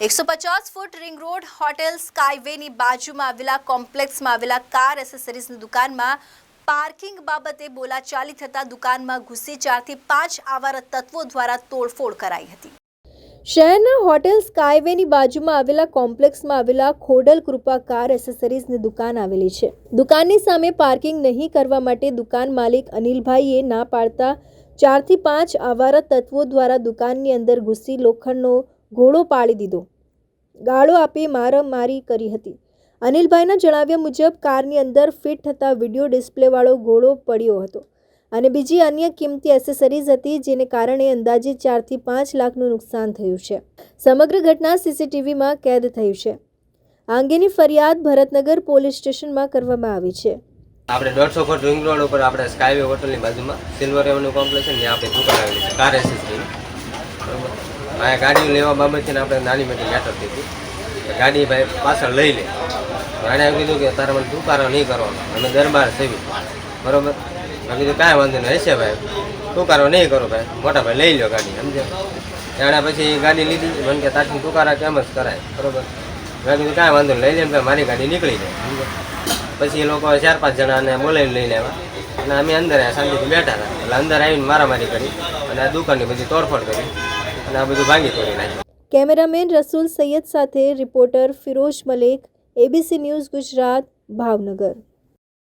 150 foot ring road hotel સ્કાયવેની બાજુમાં આવેલા કોમ્પ્લેક્સમાં આવેલા કાર એસેસરીઝની દુકાનમાં પાર્કિંગ બાબતે બોલાચાલી થતા દુકાનમાં ઘૂસી 4 થી 5 આવારા તત્વો દ્વારા તોડફોડ કરાઈ હતી। શહેરના હોટેલ સ્કાયવેની બાજુમાં આવેલા કોમ્પ્લેક્સમાં આવેલા ખોડલ કૃપા કાર એસેસરીઝની દુકાન આવેલી છે। દુકાનની સામે પાર્કિંગ નહીં કરવા માટે દુકાન માલિક અનિલભાઈએ ના પાડતા 4 થી 5 આવારા તત્વો દ્વારા દુકાનની અંદર ઘૂસી લોખંડનો ઘોડો પાડી દીધો, ગાળો આપી મારામારી કરી હતી। અનિલભાઈના જણાવ્યા મુજબ કારની અંદર ફિટ થતા વિડીયો ડિસ્પ્લેવાળો ઘોડો પડ્યો હતો અને બીજી અન્ય કિંમતી એસેસરીઝ હતી, જેને કારણે અંદાજે 4 થી 5 લાખનું નુકસાન થયું છે। સમગ્ર ઘટના સીસીટીવીમાં કેદ થઈ છે। આ અંગેની ફરિયાદ ભરતનગર પોલીસ સ્ટેશનમાં કરવામાં આવી છે। આપણે 150 ફૂટ રિંગ રોડ ઉપર આપણે સ્કાયવે હોટલની બાજુમાં સિલ્વર એવન્યુ કોમ્પ્લેક્સ છે, ત્યાં આપણે દુકાન આવેલી છે કાર એસેસરીની, બરાબર। આ ગાડી લેવા બાબતથી આપણે નાની મોટી મેટર થઈ હતી। ગાડી ભાઈ પાછળ લઈ લે, ભાણે એમ કીધું કે તારે મને ટૂંકારો નહીં કરવાનો, અમે દરબાર સેવી, બરાબર। મેં કીધું કાંઈ વાંધો નહીં, હશે ભાઈ, ટૂંકારો નહીં કરો ભાઈ, મોટા ભાઈ લઈ લો ગાડી, સમજે। એણે પછી ગાડી લીધી, મને કે તારથી ટૂંકારા કેમ જ કરાય, બરાબર। મેં કીધું કાંઈ વાંધો નહીં, લઈ લે ભાઈ, મારી ગાડી નીકળી જાય, સમજે। પછી એ લોકો 4-5 જણાને બોલાવીને લઈને આવ્યા અને અમે અંદર શાંતિથી બેઠા હતા। એટલે અંદર આવીને મારામારી કરી અને આ દુકાનની બધી તોડફોડ કરી અને આ બધું ભાંગી તોડી નાખ્યું। કેમેરામેન રસૂલ સૈયદ સાથે reporter Firoz Malek, ABC news Gujarat, Bhavnagar.